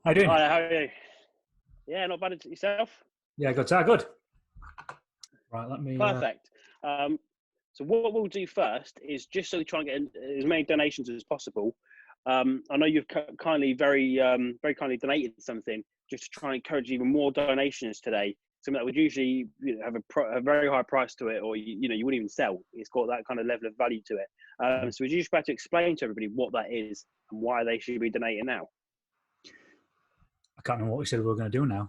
How you doing? Hi, how are you? Yeah, not bad yourself. Yeah, good. Good. Right, let me. Perfect. Um, so what we'll do first is just so we try and get as many donations as possible. I know you've kindly, very kindly donated something just to try and encourage even more donations today. Something that would usually have a very high price to it, or you wouldn't even sell. It's got that kind of level of value to it. So would you just better to explain to everybody what that is and why they should be donating now? I can't remember what we said we were going to do now.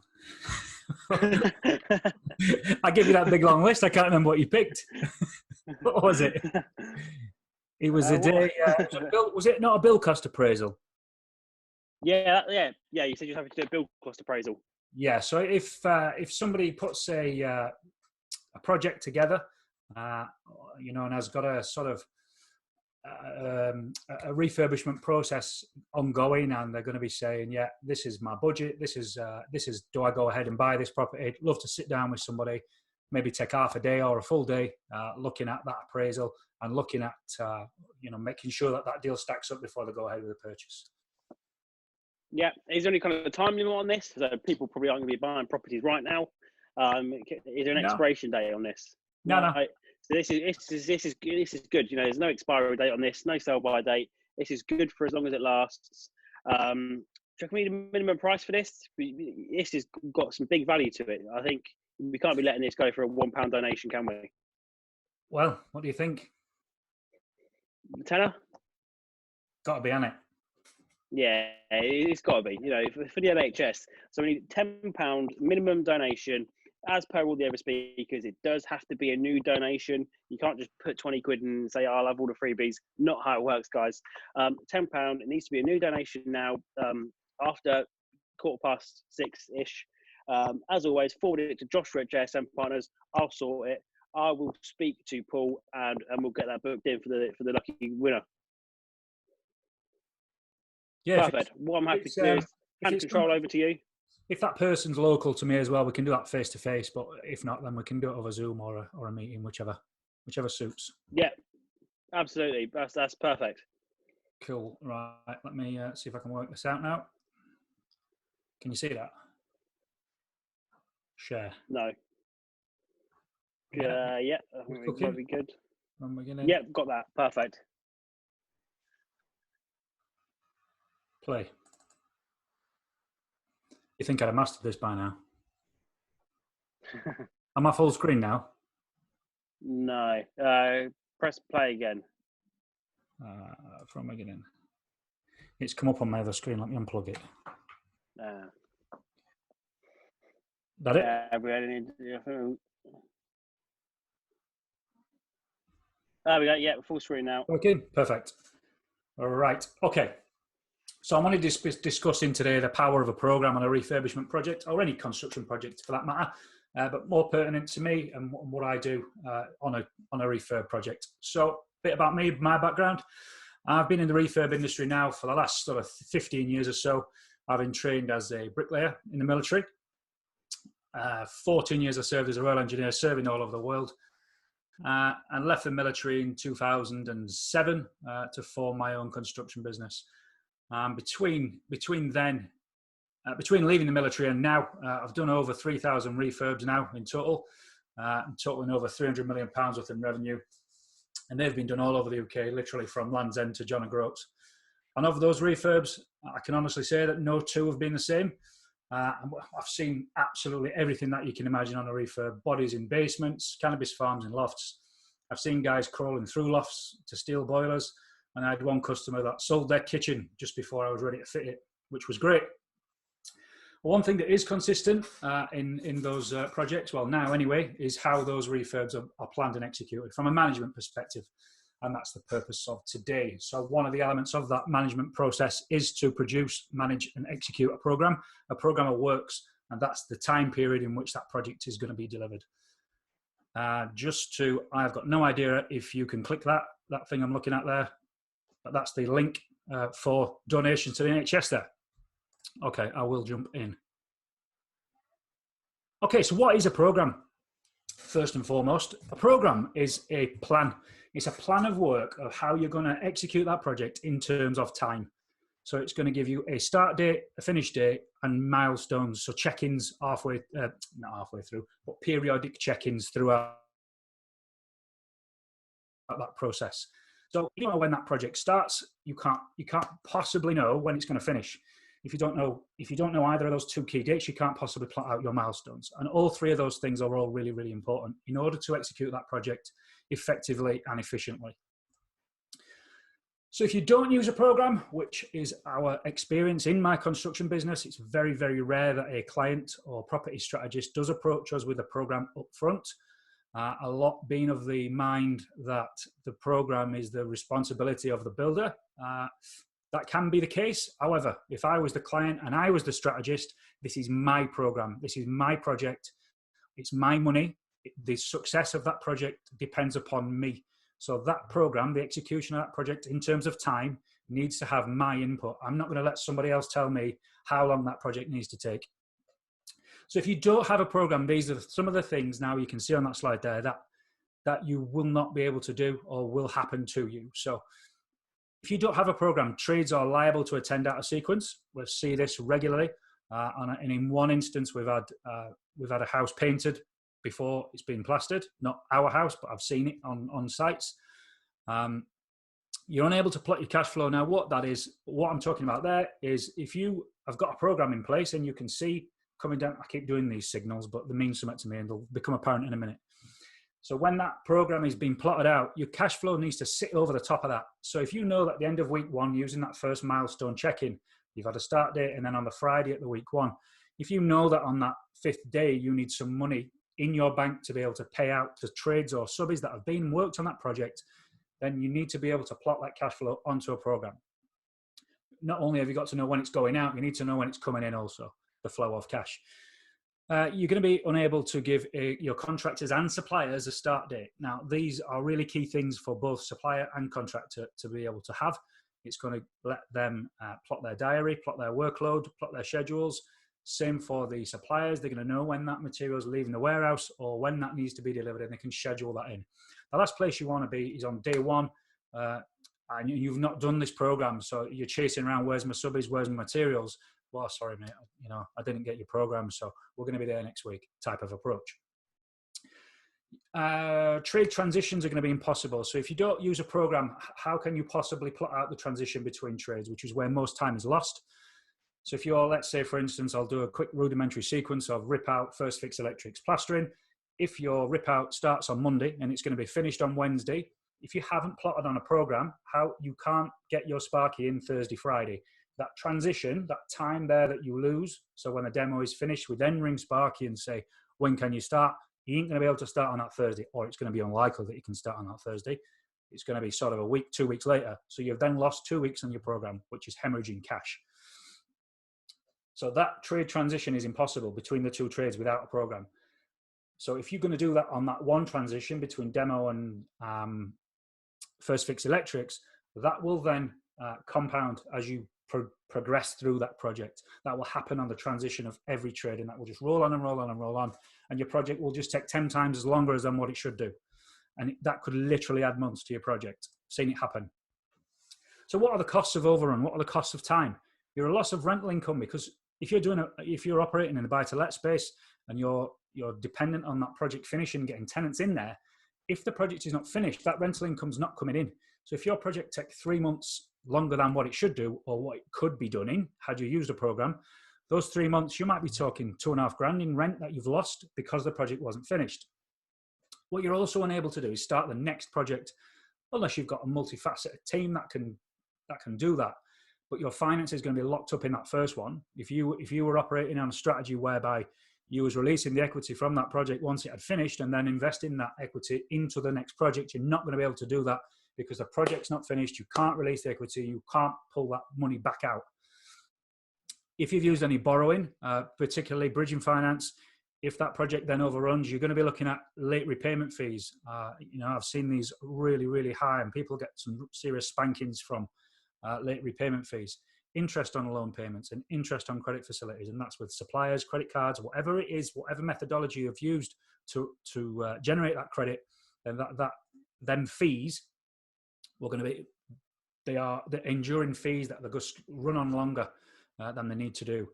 I gave you that big long list. I can't remember what you picked. What was it? It was a day. Was it not a bill cost appraisal? Yeah. You said you're happy to do a bill cost appraisal. Yeah. So if somebody puts a project together, and has got a sort of a refurbishment process ongoing, and they're going to be saying, yeah, this is my budget, this is do I go ahead and buy this property? I'd love to sit down with somebody, maybe take half a day or a full day looking at that appraisal and looking at making sure that deal stacks up before they go ahead with the purchase. Yeah, is there any kind of a time limit on this? So people probably aren't going to be buying properties right now. Is there an expiration date on this? No. So this is good. There's no expiry date on this, no sell by date. This is good for as long as it lasts. Do you reckon we need a minimum price for this? This has got some big value to it. I think we can't be letting this go for a £1 donation, can we? Well, what do you think? Tenner? Got to be on it. Yeah, it's got to be. For the NHS, so we need £10 minimum donation. As per all the other speakers, it does have to be a new donation. You can't just put 20 quid and say, I'll have all the freebies. Not how it works, guys. £10, it needs to be a new donation now, after 6:15-ish. As always, forward it to Joshua at JSM Partners. I'll sort it. I will speak to Paul and we'll get that booked in for the lucky winner. Yeah, perfect. What I'm happy to do is hand control over to you. If that person's local to me as well, we can do that face to face. But if not, then we can do it over Zoom or a meeting, whichever suits. Yeah, absolutely. That's perfect. Cool. Right. Let me see if I can work this out now. Can you see that? Share. No. Yeah, that'd be good. Yeah, got that. Perfect. Play. You think I'd have mastered this by now? Am I full screen now? No. Press play again. From beginning. It's come up on my other screen. Let me unplug it. That it? There we go. Yeah, full screen now. Okay, perfect. All right. Okay. So I'm only discussing today the power of a program on a refurbishment project, or any construction project for that matter, but more pertinent to me and what I do on a refurb project. So a bit about me, my background. I've been in the refurb industry now for the last sort of 15 years or so. I've been trained as a bricklayer in the military. 14 years I served as a Royal Engineer, serving all over the world. And left the military in 2007 to form my own construction business. Between leaving the military and now, I've done over 3,000 refurbs now in total, totaling over £300 million worth in revenue. And they've been done all over the UK, literally from Land's End to John O'Groats. And of those refurbs, I can honestly say that no two have been the same. I've seen absolutely everything that you can imagine on a refurb. Bodies in basements, cannabis farms in lofts. I've seen guys crawling through lofts to steal boilers. And I had one customer that sold their kitchen just before I was ready to fit it, which was great. One thing that is consistent in those projects, well now anyway, is how those refurbs are planned and executed from a management perspective. And that's the purpose of today. So one of the elements of that management process is to produce, manage and execute a program of works. And that's the time period in which that project is going to be delivered. I've got no idea if you can click that thing I'm looking at there, but that's the link for donations to the NHS there. Okay, I will jump in. Okay, so what is a program? First and foremost, a program is a plan. It's a plan of work of how you're going to execute that project in terms of time. So it's going to give you a start date, a finish date, and milestones. So check-ins not halfway through, but periodic check-ins throughout that process. So you know when that project starts, you can't possibly know when it's going to finish. If you don't know either of those two key dates, you can't possibly plot out your milestones. And all three of those things are all really, really important in order to execute that project effectively and efficiently. So if you don't use a program, which is our experience in my construction business, it's very, very rare that a client or property strategist does approach us with a program up front. A lot being of the mind that the program is the responsibility of the builder. That can be the case. However, if I was the client and I was the strategist, this is my program. This is my project. It's my money. The success of that project depends upon me. So that program, the execution of that project in terms of time, needs to have my input. I'm not going to let somebody else tell me how long that project needs to take. So if you don't have a program, these are some of the things now you can see on that slide there that you will not be able to do or will happen to you. So if you don't have a program, trades are liable to attend out of sequence. We'll see this regularly. And in one instance, we've had a house painted before it's been plastered. Not our house, but I've seen it on sites. You're unable to plot your cash flow. Now, what I'm talking about there is if you have got a program in place and you can see coming down, I keep doing these signals, but they mean something to me and they'll become apparent in a minute. So when that program is being plotted out, your cash flow needs to sit over the top of that. So if you know that at the end of week one, using that first milestone check-in, you've had a start date and then on the Friday at the week one, if you know that on that fifth day, you need some money in your bank to be able to pay out to trades or subbies that have been worked on that project, then you need to be able to plot that cash flow onto a program. Not only have you got to know when it's going out, you need to know when it's coming in also, the flow of cash. You're going to be unable to give your contractors and suppliers a start date. Now, these are really key things for both supplier and contractor to be able to have. It's going to let them plot their diary, plot their workload, plot their schedules. Same for the suppliers. They're going to know when that material is leaving the warehouse or when that needs to be delivered, and they can schedule that in. The last place you want to be is on day one, and you've not done this program, so you're chasing around, where's my subbies, where's my materials? Well, sorry, mate, I didn't get your program, so we're going to be there next week type of approach. Trade transitions are going to be impossible. So if you don't use a program, how can you possibly plot out the transition between trades, which is where most time is lost? So if you're, let's say, for instance, I'll do a quick rudimentary sequence of rip out, first fix electrics, plastering. If your rip out starts on Monday and it's going to be finished on Wednesday, if you haven't plotted on a program, you can't get your Sparky in Thursday, Friday. That transition, that time there that you lose, so when the demo is finished, we then ring Sparky and say, when can you start? You ain't going to be able to start on that Thursday, or it's going to be unlikely that you can start on that Thursday. It's going to be sort of a week, 2 weeks later. So you've then lost 2 weeks on your program, which is hemorrhaging cash. So that trade transition is impossible between the two trades without a program. So if you're going to do that on that one transition between demo and first fix electrics, that will then compound as you progress through that project. That will happen on the transition of every trade, and that will just roll on and roll on and roll on, and your project will just take 10 times as longer than what it should do. And that could literally add months to your project. Seen it happen. So what are the costs of overrun? What are the costs of time? You're a loss of rental income, because if you're operating in the buy-to-let space and you're dependent on that project finishing, getting tenants in there, if the project is not finished, that rental income's not coming in. So if your project takes 3 months longer than what it should do, or what it could be done in, had you used a program, those 3 months, you might be talking 2.5 grand in rent that you've lost because the project wasn't finished. What you're also unable to do is start the next project, unless you've got a multifaceted team that can do that. But your finance is going to be locked up in that first one. If you were operating on a strategy whereby you was releasing the equity from that project once it had finished and then investing that equity into the next project, you're not going to be able to do that because the project's not finished. You can't release the equity. You can't pull that money back out. If you've used any borrowing, particularly bridging finance, if that project then overruns, you're going to be looking at late repayment fees. I've seen these really, really high, and people get some serious spankings from late repayment fees, interest on loan payments, and interest on credit facilities. And that's with suppliers, credit cards, whatever it is, whatever methodology you've used to generate that credit, and then fees, we're going to be the enduring fees that they're just run on longer than they need to do.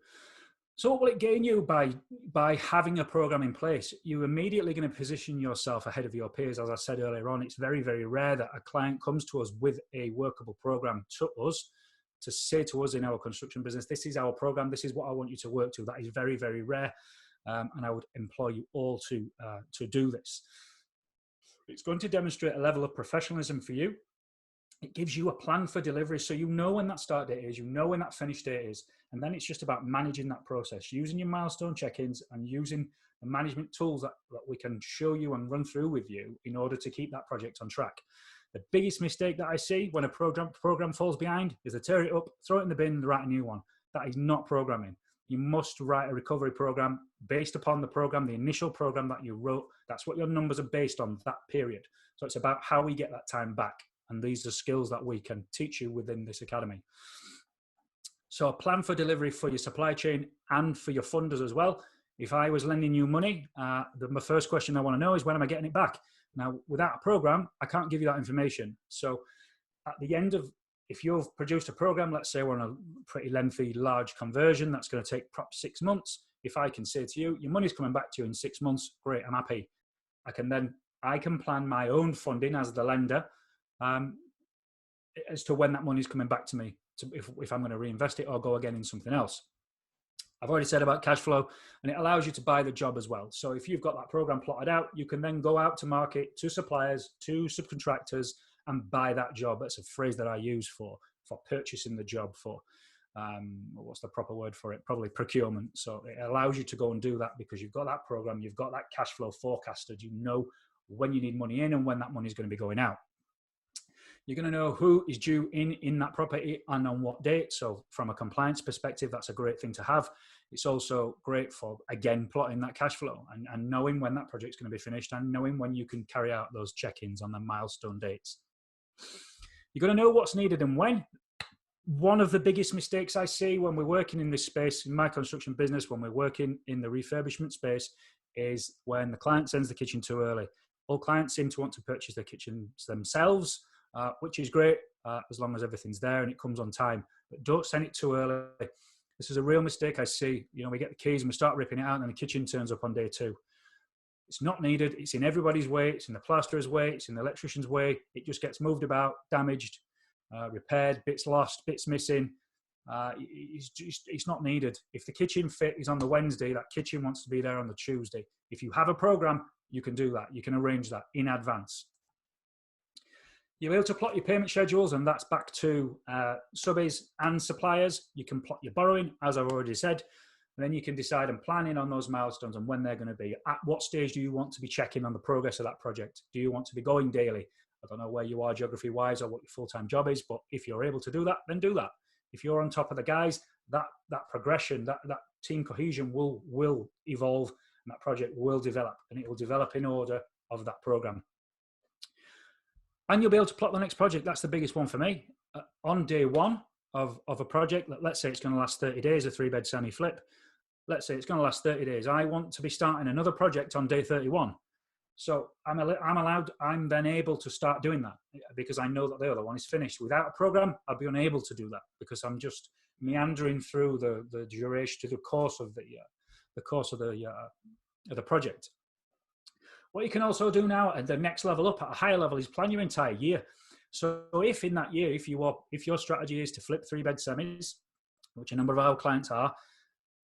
So what will it gain you by having a program in place? You're immediately going to position yourself ahead of your peers. As I said earlier on, it's very, very rare that a client comes to us with a workable program to us, to say to us in our construction business, this is our program, this is what I want you to work to. That is very, very rare. And I would implore you all to do this. It's going to demonstrate a level of professionalism for you. It gives you a plan for delivery, so you know when that start date is, you know when that finish date is, and then it's just about managing that process, using your milestone check-ins and using the management tools that we can show you and run through with you in order to keep that project on track. The biggest mistake that I see when a program falls behind is they tear it up, throw it in the bin, and write a new one. That is not programming. You must write a recovery program based upon the program, the initial program that you wrote. That's what your numbers are based on, that period. So it's about how we get that time back. And these are skills that we can teach you within this academy. So a plan for delivery for your supply chain and for your funders as well. If I was lending you money, my first question I want to know is, when am I getting it back? Now, without a program, I can't give you that information. So at the end of, if you've produced a program, let's say we're on a pretty lengthy, large conversion, that's going to take perhaps 6 months. If I can say to you, your money's coming back to you in 6 months, great, I'm happy. I can plan my own funding as the lender, as to when that money is coming back to me, if I'm going to reinvest it or go again in something else. I've already said about cash flow, and it allows you to buy the job as well. So if you've got that program plotted out, you can then go out to market, to suppliers, to subcontractors, and buy that job. That's a phrase that I use for purchasing the job, for what's the proper word for it? Probably procurement. So it allows you to go and do that because you've got that program, you've got that cash flow forecasted, you know when you need money in and when that money is going to be going out. You're going to know who is due in that property and on what date. So from a compliance perspective, that's a great thing to have. It's also great for, again, plotting that cash flow and knowing when that project's going to be finished and knowing when you can carry out those check-ins on the milestone dates. You're going to know what's needed and when. One of the biggest mistakes I see when we're working in this space, in my construction business, when we're working in the refurbishment space, is when the client sends the kitchen too early. All clients seem to want to purchase their kitchens themselves, which is great as long as everything's there and it comes on time. But don't send it too early. This is a real mistake I see. You know, we get the keys and we start ripping it out and then the kitchen turns up on day 2. It's not needed. It's in everybody's way. It's in the plasterer's way. It's in the electrician's way. It just gets moved about, damaged, repaired, bits lost, bits missing. It's not needed. If the kitchen fit is on the Wednesday, that kitchen wants to be there on the Tuesday. If you have a program, you can do that. You can arrange that in advance. You'll be able to plot your payment schedules, and that's back to subbies and suppliers. You can plot your borrowing, as I've already said, and then you can decide and plan in on those milestones and when they're going to be. At what stage do you want to be checking on the progress of that project? Do you want to be going daily? I don't know where you are geography-wise or what your full-time job is, but if you're able to do that, then do that. If you're on top of the guys, that progression, that team cohesion will evolve, and that project will develop, and it will develop in order of that program. And you'll be able to plot the next project. That's the biggest one for me. On day 1 of a project, let's say it's going to last 30 days, a 3-bed semi-flip. Let's say it's going to last 30 days. I want to be starting another project on day 31. So I'm then able to start doing that because I know that the other one is finished. Without a program, I'll be unable to do that because I'm just meandering through the duration to the course of the project. What you can also do now at the next level up, at a higher level, is plan your entire year. So if in that year, if your strategy is to flip 3-bed semis, which a number of our clients are,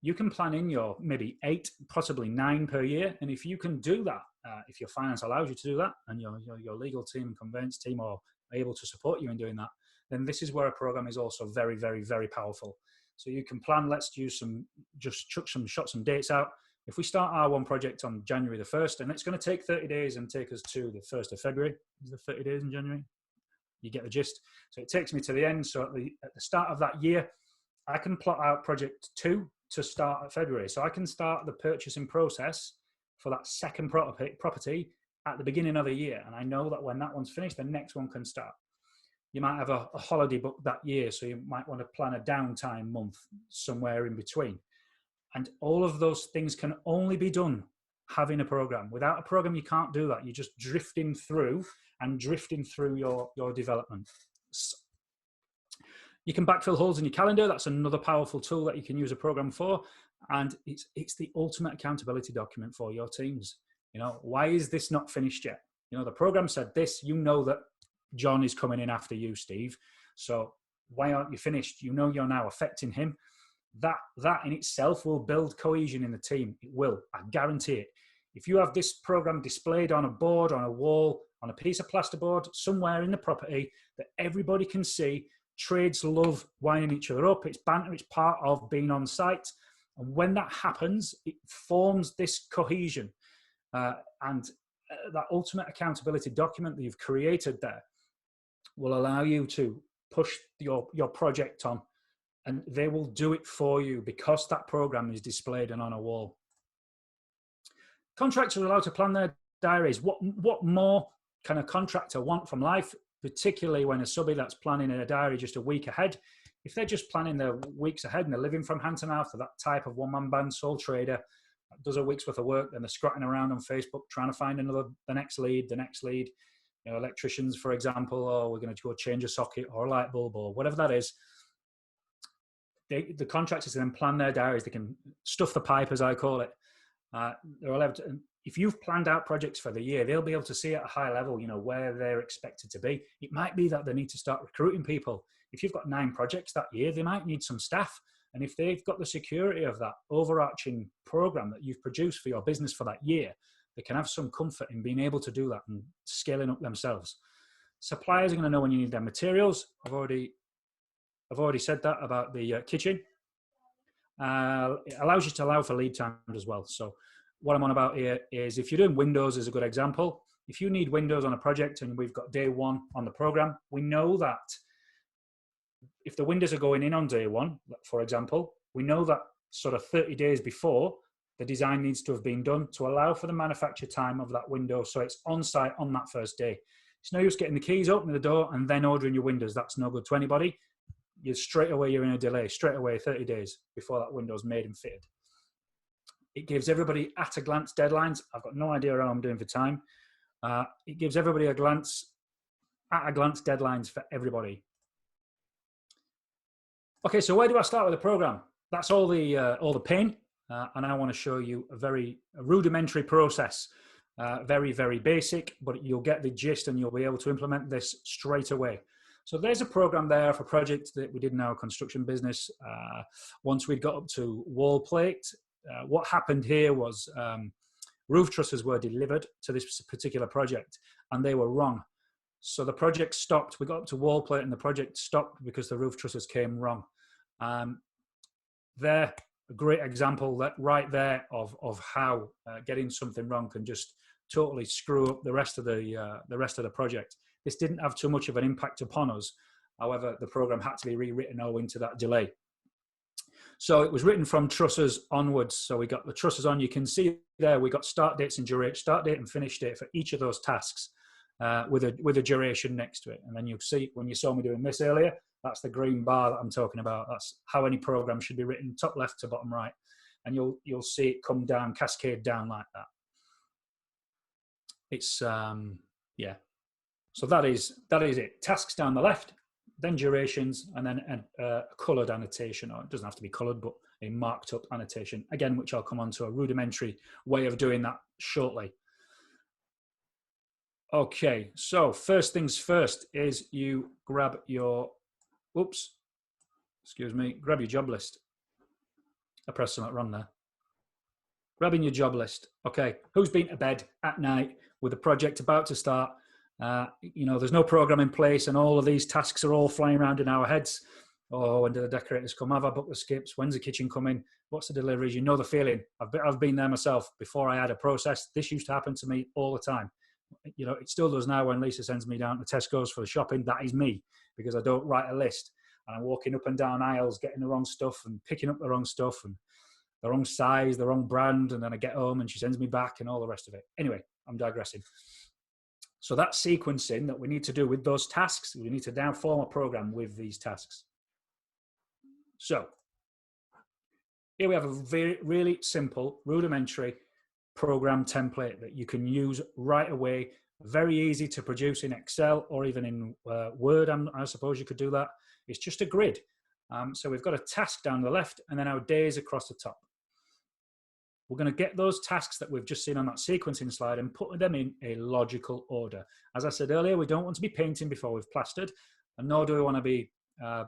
you can plan in your maybe 8, possibly 9 per year. And if you can do that, if your finance allows you to do that, and your legal team and conveyance team are able to support you in doing that, then this is where a program is also very, very, very powerful. So you can plan, let's just chuck some dates out. If we start our one project on January the 1st, and it's going to take 30 days and take us to the 1st of February. Is there 30 days in January? You get the gist. So it takes me to the end. So at the start of that year, I can plot out project 2 to start at February. So I can start the purchasing process for that second property at the beginning of the year. And I know that when that one's finished, the next one can start. You might have a holiday book that year. So you might want to plan a downtime month somewhere in between. And all of those things can only be done having a program. Without a program, you can't do that. You're just drifting through your development. You can backfill holes in your calendar. That's another powerful tool that you can use a program for. And it's the ultimate accountability document for your teams. You know, why is this not finished yet? You know, the program said this, you know that John is coming in after you, Steve. So why aren't you finished? You know you're now affecting him. That in itself will build cohesion in the team. It will, I guarantee it. If you have this program displayed on a board, on a wall, on a piece of plasterboard, somewhere in the property that everybody can see, trades love winding each other up. It's banter. It's part of being on site. And when that happens, it forms this cohesion. And that ultimate accountability document that you've created there will allow you to push your project on, and they will do it for you because that program is displayed and on a wall. Contractors are allowed to plan their diaries. What more can a contractor want from life, particularly when a subby that's planning in a diary just a week ahead? If they're just planning their weeks ahead and they're living from hand to mouth, for that type of one-man band sole trader that does a week's worth of work, then they're scratching around on Facebook trying to find the next lead. You know, electricians, for example, or we're going to go change a socket or a light bulb or whatever that is. The contractors then plan their diaries. They can stuff the pipe, as I call it. They're allowed to, if you've planned out projects for the year, they'll be able to see at a high level, you know, where they're expected to be. It might be that they need to start recruiting people. If you've got 9 projects that year, they might need some staff. And if they've got the security of that overarching program that you've produced for your business for that year, they can have some comfort in being able to do that and scaling up themselves. Suppliers are going to know when you need their materials. I've already said that about the kitchen. It allows you to allow for lead time as well. So what I'm on about here is if you're doing windows is a good example. If you need windows on a project and we've got day 1 on the program, we know that if the windows are going in on day 1, for example, we know that sort of 30 days before, the design needs to have been done to allow for the manufacture time of that window. So it's on site on that first day. It's no use getting the keys, opening the door and then ordering your windows. That's no good to anybody. You're in a delay, straight away 30 days before that window's made and fitted. It gives everybody at a glance deadlines. I've got no idea how I'm doing for time. It gives everybody at a glance deadlines for everybody. Okay, so where do I start with the program? That's all the pain, and I want to show you a rudimentary process. Very, very basic, but you'll get the gist and you'll be able to implement this straight away. So there's a program there for projects that we did in our construction business. Once we'd got up to wall plate, what happened here was roof trusses were delivered to this particular project and they were wrong. So the project stopped. We got up to wall plate and the project stopped because the roof trusses came wrong. They're a great example that right there of how getting something wrong can just totally screw up the rest of the project. This didn't have too much of an impact upon us. However, the program had to be rewritten owing to that delay. So it was written from trusses onwards. So we got the trusses on. You can see there we got start dates and start date and finish date for each of those tasks with a duration next to it. And then you'll see when you saw me doing this earlier, that's the green bar that I'm talking about. That's how any program should be written, top left to bottom right. And you'll see it come down, cascade down like that. It's yeah. So that is it. Tasks down the left, then durations, and then a coloured annotation, or it doesn't have to be coloured, but a marked up annotation, again, which I'll come on to a rudimentary way of doing that shortly. Okay, so first things first is you grab your, grab your job list. I pressed something wrong there. Grabbing your job list. Okay, who's been to bed at night with a project about to start? You know, there's no program in place and all of these tasks are all flying around in our heads. Oh, when do the decorators come? Have I booked the skips? When's the kitchen coming? What's the deliveries? You know the feeling. I've been there myself. Before I had a process, this used to happen to me all the time. You know, it still does now when Lisa sends me down to Tesco's for the shopping. That is me, because I don't write a list. And I'm walking up and down aisles, getting the wrong stuff and picking up the wrong stuff and the wrong size, the wrong brand. And then I get home and she sends me back and all the rest of it. Anyway, I'm digressing. So that sequencing that we need to do with those tasks, we need to now form a program with these tasks. So here we have a really simple, rudimentary program template that you can use right away. Very easy to produce in Excel or even in Word. I suppose you could do that. It's just a grid. So we've got a task down the left and then our days across the top. We're going to get those tasks that we've just seen on that sequencing slide and put them in a logical order. As I said earlier, we don't want to be painting before we've plastered, and nor do we want to be, let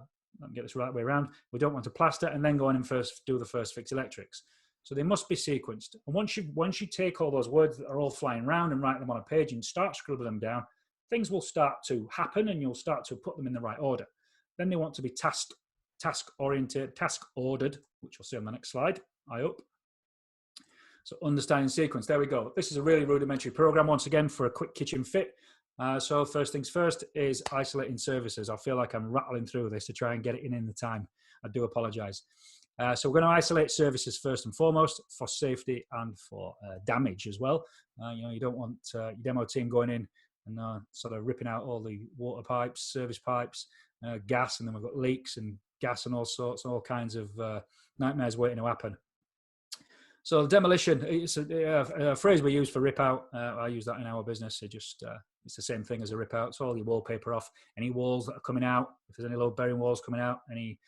me get this the right way around, we don't want to plaster and then go on and first do the first fix electrics. So they must be sequenced. And once you take all those words that are all flying around and write them on a page and start scribbling them down, things will start to happen and you'll start to put them in the right order. Then they want to be task-oriented, task-ordered, which you'll see on the next slide, I hope. So understanding sequence, there we go. This is a really rudimentary program, once again, for a quick kitchen fit. So first things first is isolating services. I feel like I'm rattling through this to try and get it in the time. I do apologize. So we're going to isolate services first and foremost for safety and for damage as well. You don't want your demo team going in and sort of ripping out all the water pipes, service pipes, gas, and then we've got leaks and gas and all sorts, all kinds of nightmares waiting to happen. So demolition, it's a phrase we use for rip out. I use that in our business. It's the same thing as a rip out. It's all your wallpaper off, any walls that are coming out. If there's any load bearing walls coming out, any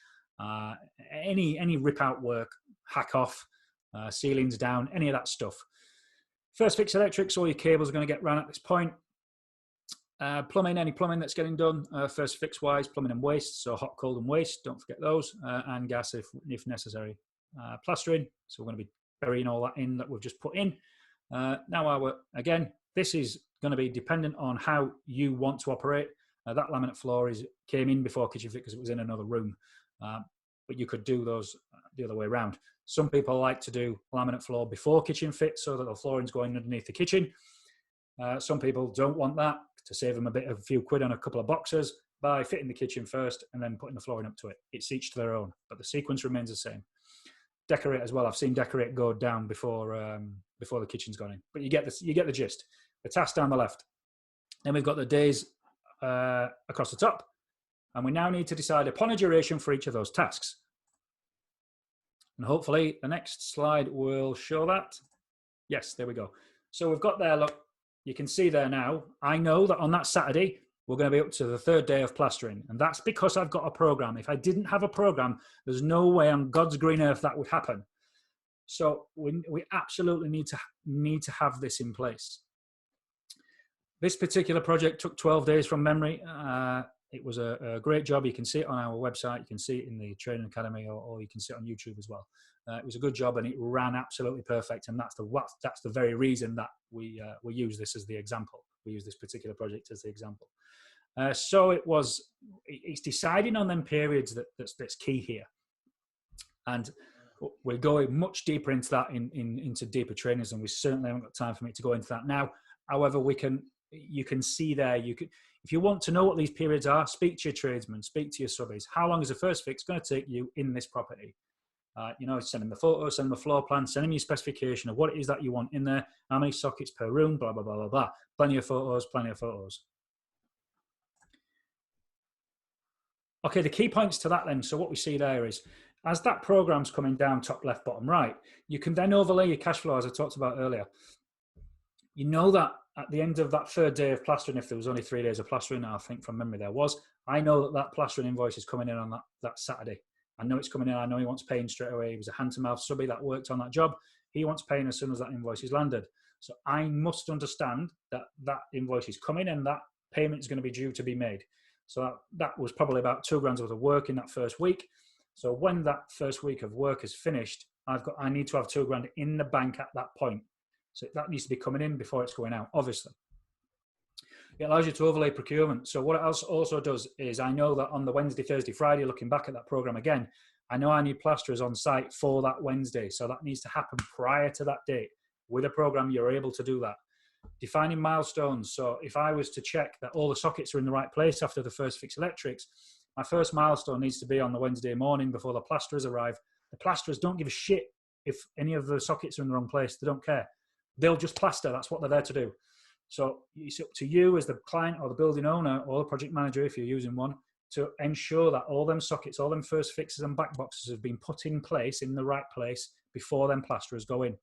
rip out work, hack off, ceilings down, any of that stuff. First fix electrics, all your cables are going to get run at this point. Plumbing, any plumbing that's getting done, first fix wise, plumbing and waste, so hot, cold and waste, don't forget those, and gas if necessary. Plastering, so we're going to be burying all that in that we've just put in. Now, again, this is going to be dependent on how you want to operate. That laminate floor came in before kitchen fit because it was in another room, but you could do those the other way around. Some people like to do laminate floor before kitchen fit so that the flooring's going underneath the kitchen. Some people don't want that, to save them a few quid on a couple of boxes by fitting the kitchen first and then putting the flooring up to it. It's each to their own, but the sequence remains the same. Decorate as well. I've seen decorate go down before the kitchen's gone in, but you get the gist. The task down the left. Then we've got the days across the top, and we now need to decide upon a duration for each of those tasks. And hopefully the next slide will show that. Yes, there we go. So we've got there, look, you can see there now, I know that on that Saturday, we're going to be up to the third day of plastering. And that's because I've got a program. If I didn't have a program, there's no way on God's green earth that would happen. So we absolutely need to have this in place. This particular project took 12 days from memory. It was a great job. You can see it on our website. You can see it in the training academy, or you can see it on YouTube as well. It was a good job and it ran absolutely perfect. And that's the very reason that we use this as the example. We use this particular project as the example. So it's deciding on them periods that's key here. And we're going much deeper into that into deeper trainings, and we certainly haven't got time for me to go into that now. However, you can see there, if you want to know what these periods are, speak to your tradesmen, speak to your subbies. How long is the first fix going to take you in this property? Send them the photo, send them the floor plan, send them your specification of what it is that you want in there, how many sockets per room, blah, blah, blah, blah, blah. Plenty of photos. Okay, the key points to that then. So what we see there is, as that program's coming down top left, bottom right, you can then overlay your cash flow, as I talked about earlier. You know that at the end of that third day of plastering, if there was only 3 days of plastering, I think from memory there was, I know that plastering invoice is coming in on that Saturday. I know it's coming in. I know he wants paying straight away. He was a hand-to-mouth subby that worked on that job. He wants paying as soon as that invoice is landed. So I must understand that invoice is coming and that payment is going to be due to be made. So that was probably about £2 grand worth of work in that first week. So when that first week of work is finished, I need to have £2 grand in the bank at that point. So that needs to be coming in before it's going out, obviously. It allows you to overlay procurement. So what it also does is, I know that on the Wednesday, Thursday, Friday, looking back at that program again, I know I need plasterers on site for that Wednesday. So that needs to happen prior to that date. With a program, you're able to do that. Defining milestones. So if I was to check that all the sockets are in the right place after the first fix electrics, my first milestone needs to be on the Wednesday morning before the plasterers arrive. The plasterers don't give a shit if any of the sockets are in the wrong place. They don't care. They'll just plaster. That's what they're there to do. So it's up to you as the client or the building owner or the project manager, if you're using one, to ensure that all them sockets, all them first fixes and back boxes have been put in place in the right place before them plasterers go in.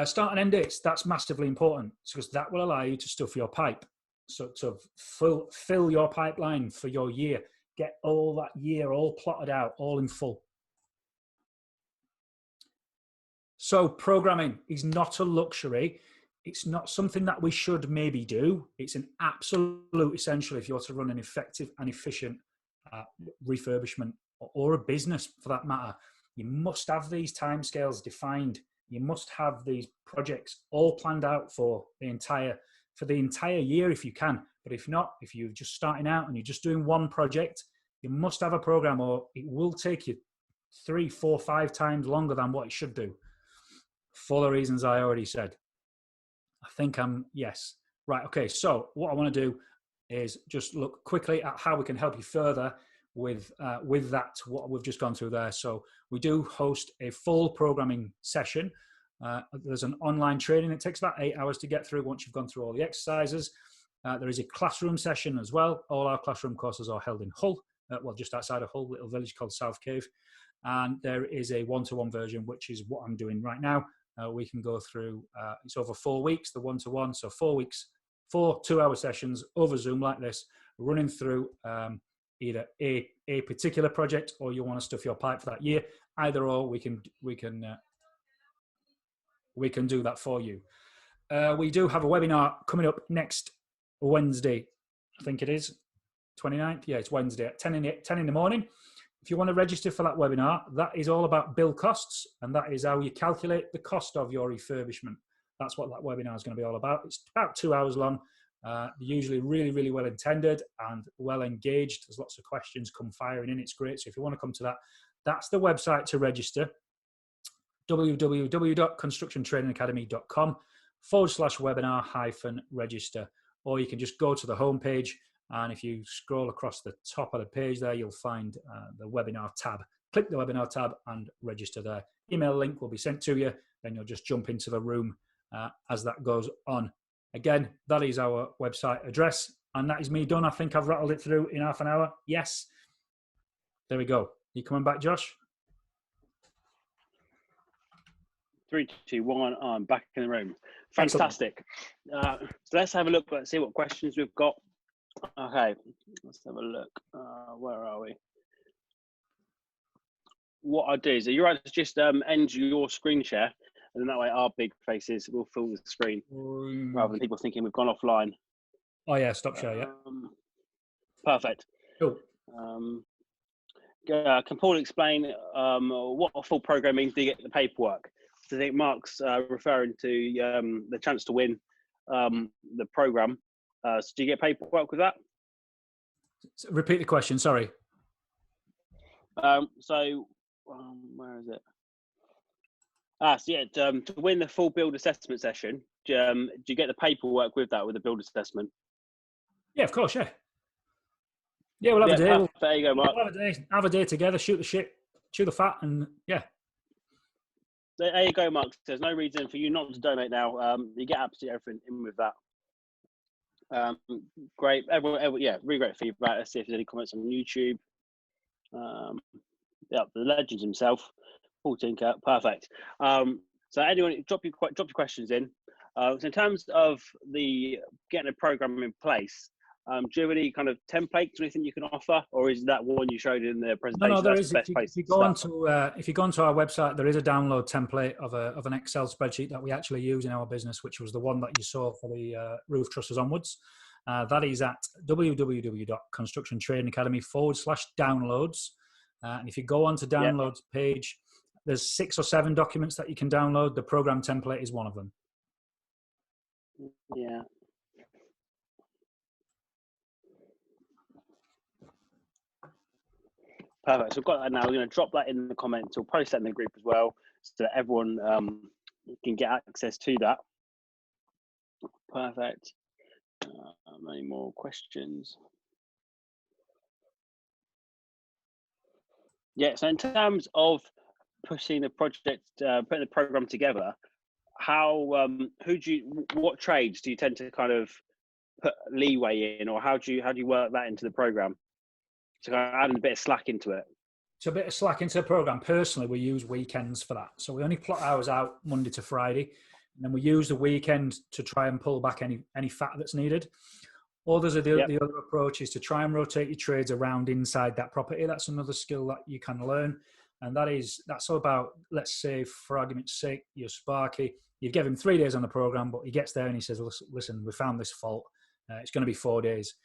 Start and end dates, that's massively important because that will allow you to stuff your pipe. So to fill your pipeline for your year. get all that year all plotted out, all in full. So programming is not a luxury. It's not something that we should maybe do. It's an absolute essential if you want to run an effective and efficient refurbishment or a business for that matter. You must have these timescales defined. You must have these projects all planned out for the entire year if you can. But if not, if you're just starting out and you're just doing one project, you must have a program, or it will take you 3, 4, 5 times longer than what it should do, for the reasons I already said. I think yes. Right, okay, so what I want to do is just look quickly at how we can help you further with that, what we've just gone through there. So we do host a full programming session. There's an online training. It takes about 8 hours to get through once you've gone through all the exercises. There is a classroom session as well. All our classroom courses are held in Hull, just outside of Hull, little village called South Cave. And there is a one-to-one version, which is what I'm doing right now. We can go through, it's over 4 weeks, the one-to-one. So 4 weeks, 4 2-hour sessions over Zoom like this, running through either a particular project, or you want to stuff your pipe for that year. Either or, we can do that for you. We do have a webinar coming up next Wednesday. I think it is 29th. Yeah, it's Wednesday at 10 in the morning. If you want to register for that webinar, that is all about bill costs, and that is how you calculate the cost of your refurbishment. That's what that webinar is going to be all about. It's about 2 hours long, usually really, really well intended and well engaged. There's lots of questions come firing in. It's great. So if you want to come to that, that's the website to register: www.constructiontrainingacademy.com/webinar-register. Or you can just go to the homepage, and if you scroll across the top of the page there, you'll find the webinar tab. Click the webinar tab and register there. Email link will be sent to you, then you'll just jump into the room as that goes on. Again, that is our website address, and that is me done. I think I've rattled it through in half an hour. Yes. There we go. You coming back, Josh? 3, 2, 1. I'm back in the room. Fantastic. So let's have a look. Let's see what questions we've got. Okay, let's have a look. Where are we? What I'll do is, are you right to just end your screen share, and then that way our big faces will fill the screen, rather than people thinking we've gone offline. Oh yeah, stop share. Yeah. Perfect. Cool. Can Paul explain what a full program means? Do you get the paperwork? So I think Mark's referring to the chance to win the program. So do you get paperwork with that? Repeat the question. Sorry. Where is it? So yeah, to win the full build assessment session, do you get the paperwork with that, with the build assessment? Yeah, of course. Yeah. Yeah, we'll have a day. There you go, Mark. We'll have a day together, shoot the shit, chew the fat, and yeah. There you go, Mark. There's no reason for you not to donate now. You get absolutely everything in with that. Great. Everyone, yeah, really great feedback. Let's see if there's any comments on YouTube. Yeah, the legend himself, Paul Tinker. Perfect. So anyone, drop your questions in. So in terms of getting a program in place, do you have any kind of templates or anything you can offer, or is that one you showed in the presentation? No, there is. If you go onto our website, there is a download template of an Excel spreadsheet that we actually use in our business, which was the one that you saw for the roof trusses onwards. That is at www.constructiontrainingacademy.com/downloads. And if you go onto downloads page, there's 6 or 7 documents that you can download. The program template is one of them. Yeah. Perfect. So we've got that now. We're going to drop that in the comments. We'll post that in the group as well, so that everyone can get access to that. Perfect. Any more questions? Yeah. So in terms of pushing the project, putting the program together, what trades do you tend to kind of put leeway in, or how do you work that into the program? So kind of adding a bit of slack into it. So a bit of slack into the program. Personally, we use weekends for that. So we only plot hours out Monday to Friday, and then we use the weekend to try and pull back any fat that's needed. Or there's Yep. the other approach is to try and rotate your trades around inside that property. That's another skill that you can learn. And that's all about, let's say, for argument's sake, you're Sparky. You give him 3 days on the program, but he gets there and he says, listen, we found this fault. It's going to be 4 days.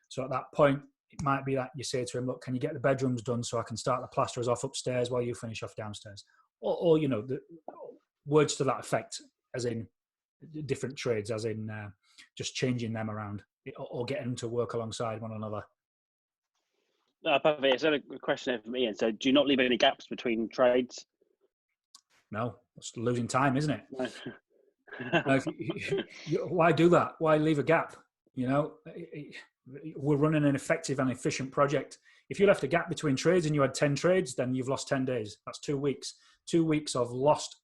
So at that point, it might be that you say to him, look, can you get the bedrooms done so I can start the plasterers off upstairs while you finish off downstairs? Or the words to that effect, as in different trades, as in just changing them around or getting them to work alongside one another. Perfect. So a question from Ian. So do you not leave any gaps between trades? No, it's losing time, isn't it? No. No, why do that? Why leave a gap? We're running an effective and efficient project. If you left a gap between trades and you had 10 trades, then you've lost 10 days. That's 2 weeks. 2 weeks of lost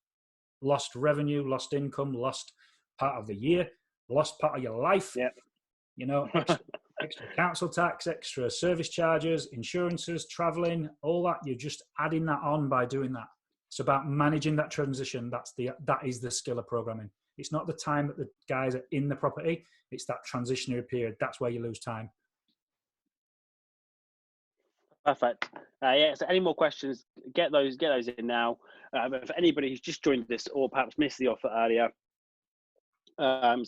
revenue, lost income, lost part of the year, lost part of your life. Yep. Extra council tax, extra service charges, insurances, traveling, all that. You're just adding that on by doing that. It's about managing that transition. That is the skill of programming. It's not the time that the guys are in the property. It's that transitionary period. That's where you lose time. Perfect. So any more questions, get those in now. For anybody who's just joined this or perhaps missed the offer earlier, for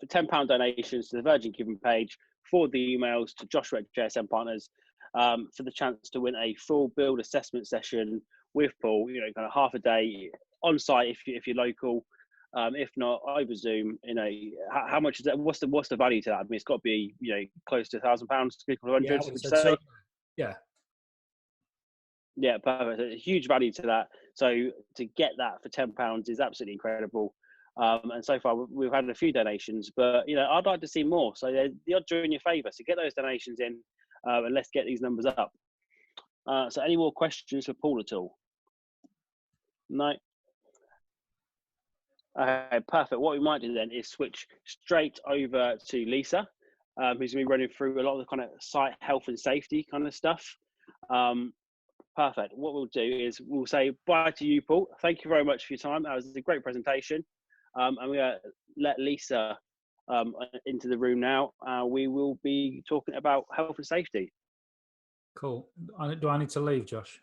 £10 donations to the Virgin Giving page, forward the emails to Joshua at JSM Partners for the chance to win a full build assessment session with Paul. Kind of half a day on site if you're local. If not, over Zoom. How much is that? What's the value to that? I mean, it's got to be close to £1,000, £100. Yeah. Yeah, perfect. A huge value to that. So to get that for £10 is absolutely incredible. And so far we've had a few donations, but I'd like to see more. So the odds are in your favour. So get those donations in, and let's get these numbers up. So any more questions for Paul at all? No. Okay, perfect. What we might do then is switch straight over to Lisa, who's going to be running through a lot of the kind of site health and safety kind of stuff. Perfect. What we'll do is we'll say bye to you, Paul. Thank you very much for your time. That was a great presentation. And we're going to let Lisa into the room now. We will be talking about health and safety. Cool. Do I need to leave, Josh?